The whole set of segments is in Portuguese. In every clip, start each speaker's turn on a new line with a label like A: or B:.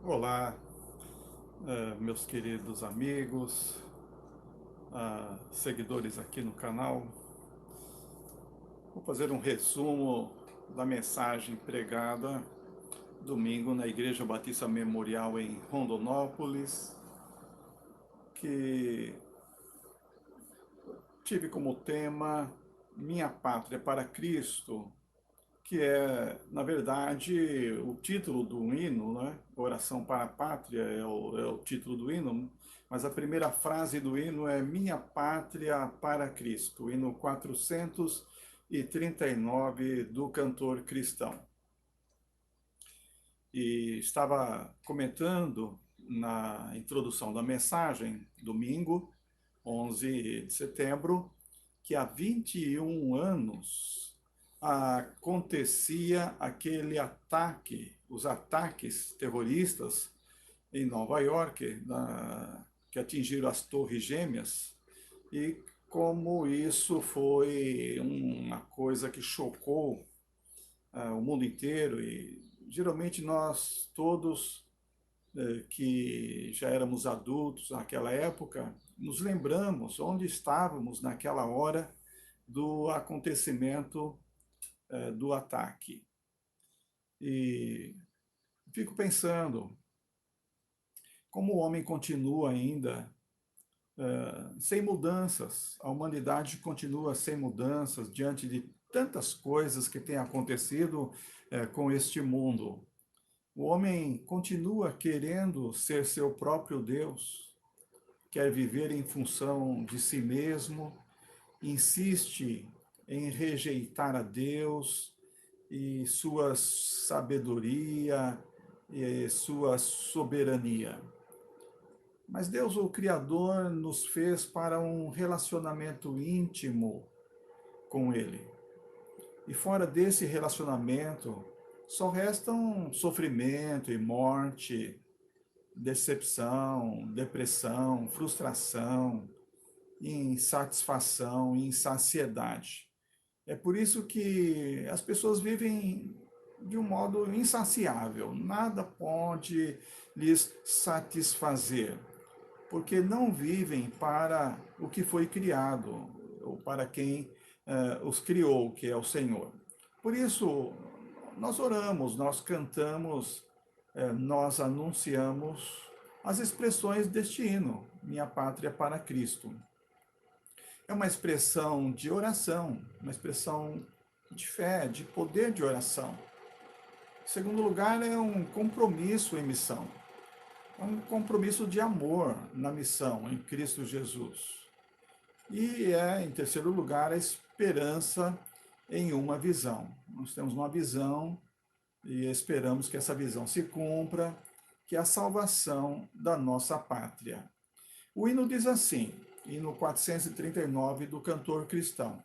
A: Olá, meus queridos amigos, seguidores aqui no canal. Vou fazer um resumo da mensagem pregada domingo na Igreja Batista Memorial em Rondonópolis, que tive como tema Minha Pátria para Cristo, que é, na verdade, o título do hino, né? Oração para a Pátria é o título do hino, mas a primeira frase do hino é Minha Pátria para Cristo, hino 439 do cantor cristão. E estava comentando na introdução da mensagem, domingo, 11 de setembro, que há 21 anos acontecia aquele ataque, os ataques terroristas em Nova York, que atingiram as Torres Gêmeas, e como isso foi uma coisa que chocou o mundo inteiro, e geralmente nós todos que já éramos adultos naquela época, nos lembramos onde estávamos naquela hora do acontecimento do ataque. E fico pensando como o homem continua ainda sem mudanças, a humanidade continua sem mudanças diante de tantas coisas que têm acontecido com este mundo. O homem continua querendo ser seu próprio Deus, quer viver em função de si mesmo, insiste em rejeitar a Deus e sua sabedoria e sua soberania. Mas Deus, o Criador, nos fez para um relacionamento íntimo com Ele. E fora desse relacionamento, só restam sofrimento e morte, decepção, depressão, frustração, insatisfação, insaciedade. É por isso que as pessoas vivem de um modo insaciável, nada pode lhes satisfazer, porque não vivem para o que foi criado, ou para quem os criou, que é o Senhor. Por isso, nós oramos, nós cantamos, nós anunciamos as expressões deste hino, Minha Pátria para Cristo. É uma expressão de oração, uma expressão de fé, de poder de oração. Em segundo lugar, é um compromisso em missão. É um compromisso de amor na missão em Cristo Jesus. E em terceiro lugar, a esperança em uma visão. Nós temos uma visão e esperamos que essa visão se cumpra, que é a salvação da nossa pátria. O hino diz assim, hino 439 do cantor cristão: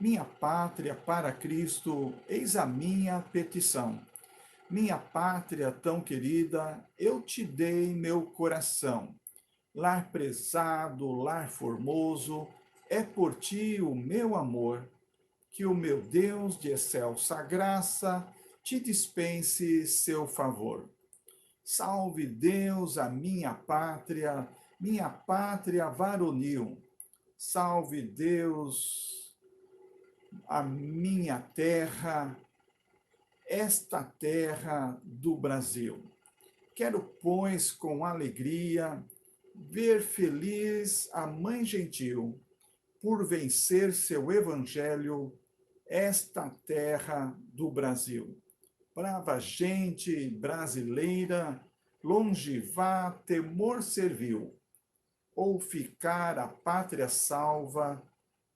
A: Minha pátria para Cristo, eis a minha petição. Minha pátria tão querida, eu te dei meu coração. Lar prezado, lar formoso, é por ti o meu amor. Que o meu Deus de excelsa graça te dispense seu favor. Salve Deus a minha pátria varonil. Salve Deus a minha terra, esta terra do Brasil. Quero, pois, com alegria, ver feliz a Mãe Gentil, por vencer seu evangelho, esta terra do Brasil. Brava gente brasileira, longe vá, temor servil, ou ficar a pátria salva,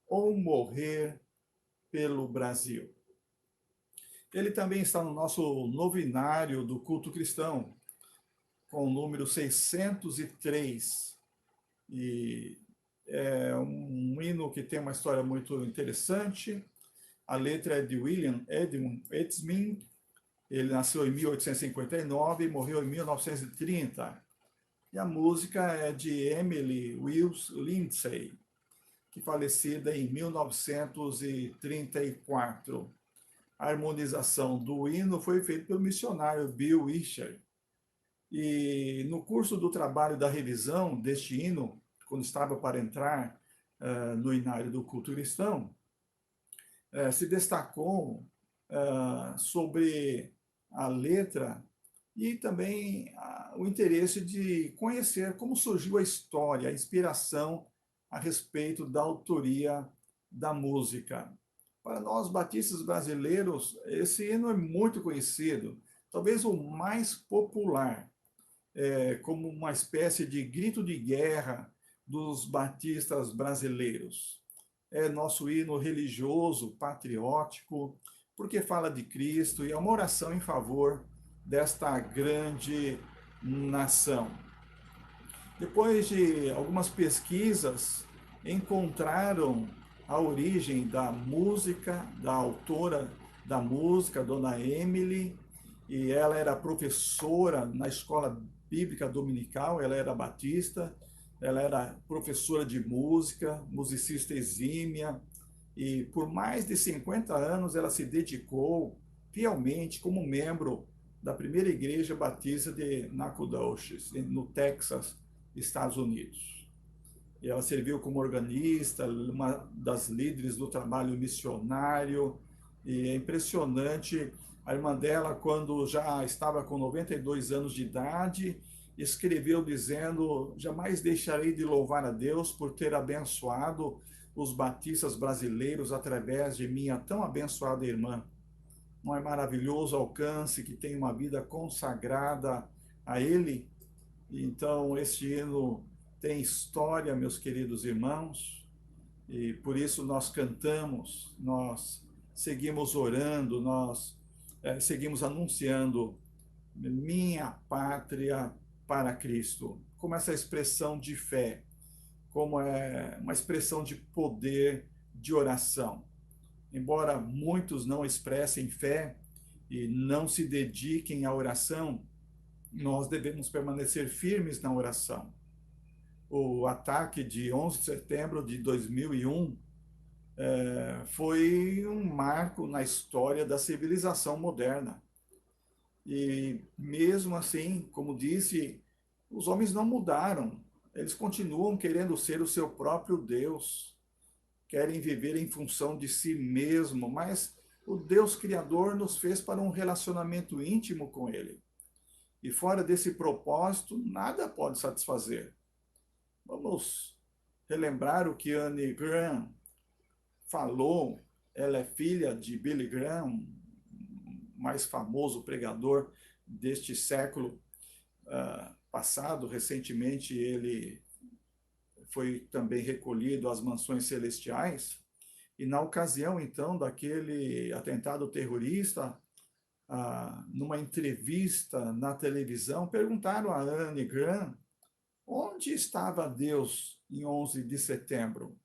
A: ou morrer pelo Brasil. Ele também está no nosso novinário do culto cristão, com o número 603. E é um hino que tem uma história muito interessante. A letra é de William Edmund Edsmin. Ele nasceu em 1859 e morreu em 1930. E a música é de Emily Wills Lindsay, que falecida em 1934. A harmonização do hino foi feita pelo missionário Bill Wisher. E no curso do trabalho da revisão deste hino, quando estava para entrar no Inário do Culto Cristão, se destacou sobre a letra e também o interesse de conhecer como surgiu a história, a inspiração a respeito da autoria da música. Para nós batistas brasileiros, esse hino é muito conhecido, talvez o mais popular, como uma espécie de grito de guerra dos batistas brasileiros. É nosso hino religioso, patriótico, porque fala de Cristo e é uma oração em favor desta grande nação. Depois de algumas pesquisas, encontraram a origem da música, da autora da música, Dona Emily, e ela era professora na escola bíblica dominical, ela era batista, ela era professora de música, musicista exímia, e por mais de 50 anos ela se dedicou fielmente como membro da primeira igreja batista de Nacogdoches, no Texas, Estados Unidos. E ela serviu como organista, uma das líderes do trabalho missionário, e é impressionante. A irmã dela, quando já estava com 92 anos de idade, escreveu dizendo: jamais deixarei de louvar a Deus por ter abençoado os batistas brasileiros através de minha tão abençoada irmã. Não é maravilhoso o alcance que tem uma vida consagrada a Ele? Então, este hino tem história, meus queridos irmãos, e por isso nós cantamos, nós seguimos orando, nós seguimos anunciando minha pátria para Cristo, como essa expressão de fé, como é uma expressão de poder de oração. Embora muitos não expressem fé e não se dediquem à oração, nós devemos permanecer firmes na oração. O ataque de 11 de setembro de 2001 foi um marco na história da civilização moderna. E mesmo assim, como disse, os homens não mudaram. Eles continuam querendo ser o seu próprio Deus, querem viver em função de si mesmo, mas o Deus Criador nos fez para um relacionamento íntimo com Ele. E fora desse propósito, nada pode satisfazer. Vamos relembrar o que Anne Graham falou. Ela é filha de Billy Graham, mais famoso pregador deste século passado. Recentemente ele foi também recolhido às mansões celestiais. E na ocasião, então, daquele atentado terrorista, numa entrevista na televisão, perguntaram a Anne Graham onde estava Deus em 11 de setembro.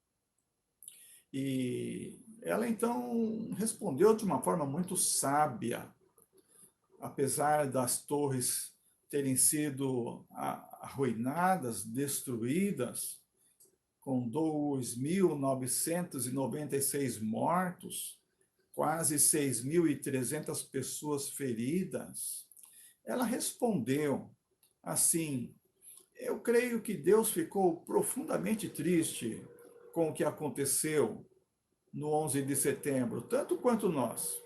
A: E ela, então, respondeu de uma forma muito sábia. Apesar das torres terem sido arruinadas, destruídas, com 2.996 mortos, quase 6.300 pessoas feridas, ela respondeu assim: eu creio que Deus ficou profundamente triste com o que aconteceu no 11 de setembro, tanto quanto nós.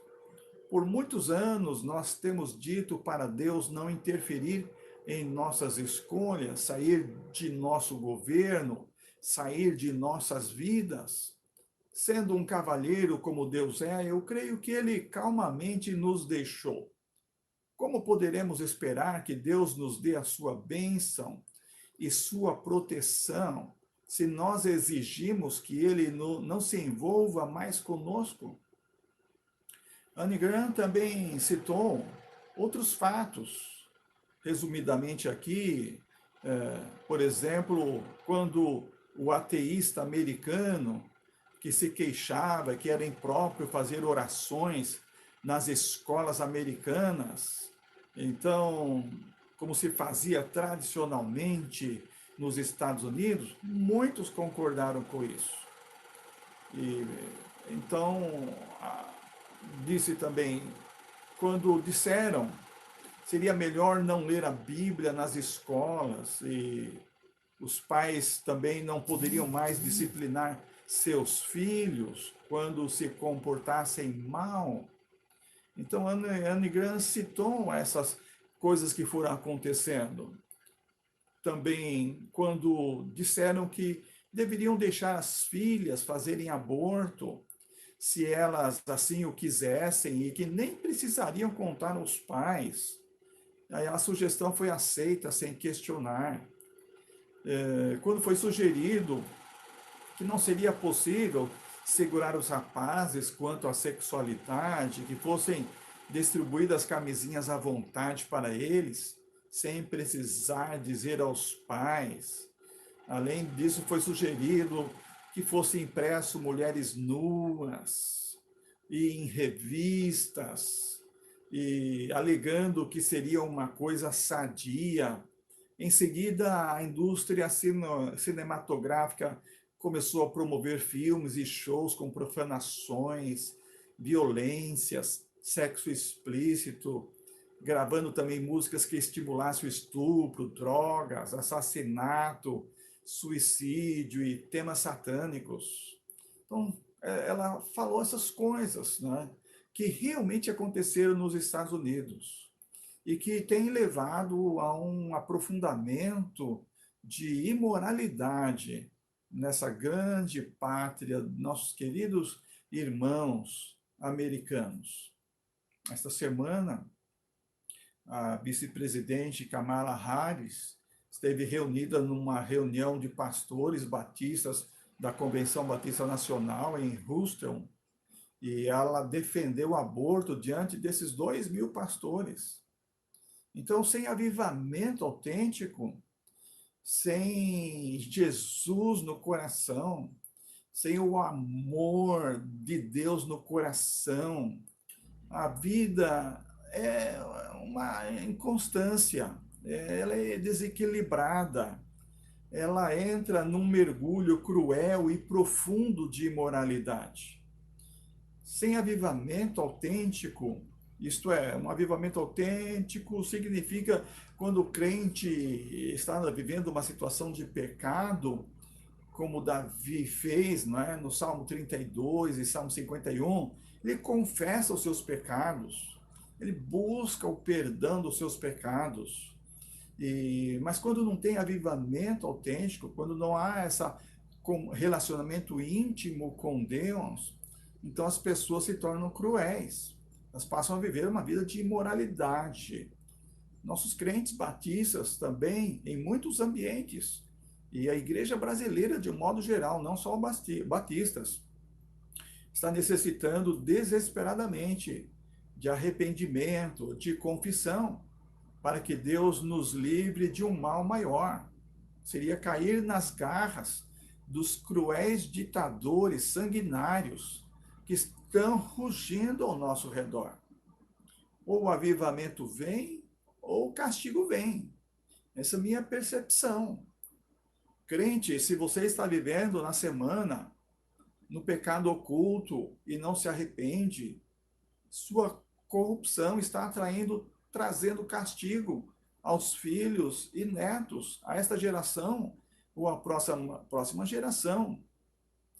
A: Por muitos anos nós temos dito para Deus não interferir em nossas escolhas, sair de nosso governo, sair de nossas vidas. Sendo um cavalheiro como Deus é, eu creio que ele calmamente nos deixou. Como poderemos esperar que Deus nos dê a sua bênção e sua proteção se nós exigimos que ele não se envolva mais conosco? Anne Graham também citou outros fatos, resumidamente aqui, por exemplo, quando o ateísta americano que se queixava que era impróprio fazer orações nas escolas americanas, então, como se fazia tradicionalmente nos Estados Unidos, muitos concordaram com isso. E então, disse também, quando disseram seria melhor não ler a Bíblia nas escolas e os pais também não poderiam mais disciplinar seus filhos quando se comportassem mal. Então, Anne Grant citou essas coisas que foram acontecendo. Também, quando disseram que deveriam deixar as filhas fazerem aborto, se elas assim o quisessem, e que nem precisariam contar aos pais. Aí a sugestão foi aceita sem questionar. Quando foi sugerido que não seria possível segurar os rapazes quanto à sexualidade, que fossem distribuídas camisinhas à vontade para eles, sem precisar dizer aos pais. Além disso, foi sugerido que fosse impresso mulheres nuas e em revistas, e alegando que seria uma coisa sadia. Em seguida, a indústria cinematográfica começou a promover filmes e shows com profanações, violências, sexo explícito, gravando também músicas que estimulassem o estupro, drogas, assassinato, suicídio e temas satânicos. Então, ela falou essas coisas, né, que realmente aconteceram nos Estados Unidos e que tem levado a um aprofundamento de imoralidade nessa grande pátria, nossos queridos irmãos americanos. Esta semana, a vice-presidente Kamala Harris esteve reunida numa reunião de pastores batistas da Convenção Batista Nacional em Houston, e ela defendeu o aborto diante desses 2.000 pastores. Então, sem avivamento autêntico, sem Jesus no coração, sem o amor de Deus no coração, a vida é uma inconstância, ela é desequilibrada, ela entra num mergulho cruel e profundo de imoralidade. Sem avivamento autêntico, isto é, um avivamento autêntico significa quando o crente está vivendo uma situação de pecado, como Davi fez, não é? No Salmo 32 e Salmo 51, ele confessa os seus pecados, ele busca o perdão dos seus pecados. Mas quando não tem avivamento autêntico, quando não há esse relacionamento íntimo com Deus, então as pessoas se tornam cruéis. Elas passam a viver uma vida de imoralidade. Nossos crentes batistas também, em muitos ambientes, e a igreja brasileira de um modo geral, não só batistas, está necessitando desesperadamente de arrependimento, de confissão, para que Deus nos livre de um mal maior. Seria cair nas garras dos cruéis ditadores sanguinários que estão rugindo ao nosso redor. Ou o avivamento vem, ou o castigo vem. Essa é a minha percepção. Crente, se você está vivendo na semana no pecado oculto e não se arrepende, sua corrupção está trazendo castigo aos filhos e netos, a esta geração ou à próxima geração.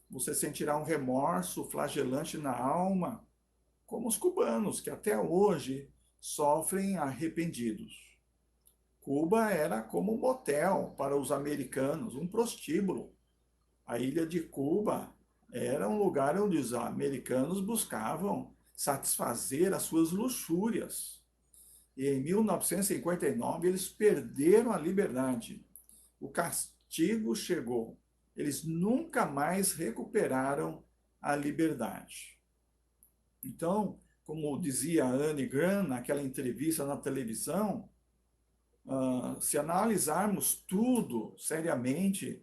A: Você sentirá um remorso flagelante na alma, como os cubanos, que até hoje sofrem arrependidos. Cuba era como um motel para os americanos, um prostíbulo. A ilha de Cuba era um lugar onde os americanos buscavam satisfazer as suas luxúrias. E em 1959 eles perderam a liberdade. O castigo chegou. Eles nunca mais recuperaram a liberdade. Então, como dizia Anne Grant naquela entrevista na televisão, se analisarmos tudo seriamente,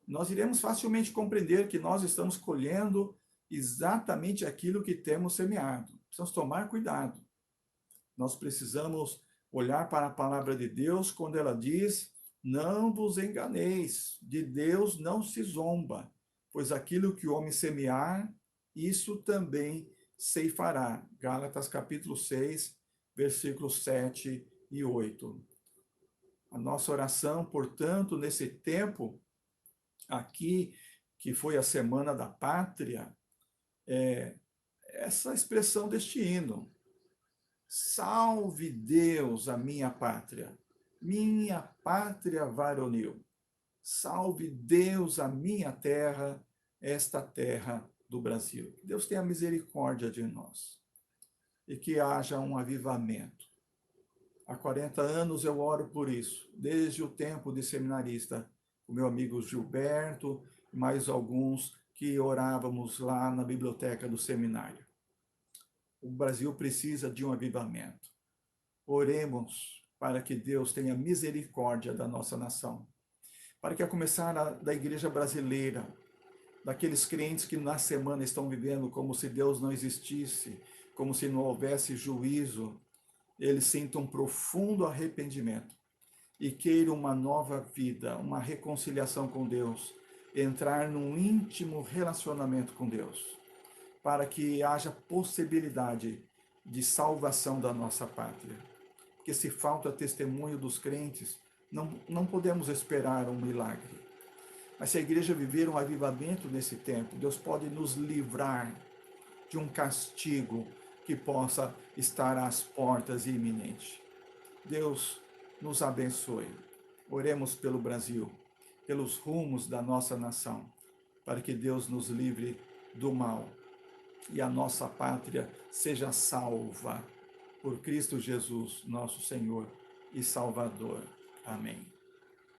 A: nós iremos facilmente compreender que nós estamos colhendo exatamente aquilo que temos semeado. Precisamos tomar cuidado. Nós precisamos olhar para a palavra de Deus quando ela diz: não vos enganeis, de Deus não se zomba, pois aquilo que o homem semear, isso também ceifará. Gálatas capítulo 6, versículos 7 2008. A nossa oração, portanto, nesse tempo aqui, que foi a Semana da Pátria, é essa expressão deste hino. Salve Deus a minha pátria varonil. Salve Deus a minha terra, esta terra do Brasil. Que Deus tenha misericórdia de nós e que haja um avivamento. Há 40 anos eu oro por isso, desde o tempo de seminarista, o meu amigo Gilberto, mais alguns que orávamos lá na biblioteca do seminário. O Brasil precisa de um avivamento. Oremos para que Deus tenha misericórdia da nossa nação. Para que a começar da igreja brasileira, daqueles crentes que na semana estão vivendo como se Deus não existisse, como se não houvesse juízo, eles sintam um profundo arrependimento e queiram uma nova vida, uma reconciliação com Deus, entrar num íntimo relacionamento com Deus, para que haja possibilidade de salvação da nossa pátria. Porque se falta testemunho dos crentes, não podemos esperar um milagre. Mas se a igreja viver um avivamento nesse tempo, Deus pode nos livrar de um castigo que possa estar às portas e iminente. Deus nos abençoe. Oremos pelo Brasil, pelos rumos da nossa nação, para que Deus nos livre do mal e a nossa pátria seja salva por Cristo Jesus, nosso Senhor e Salvador. Amém.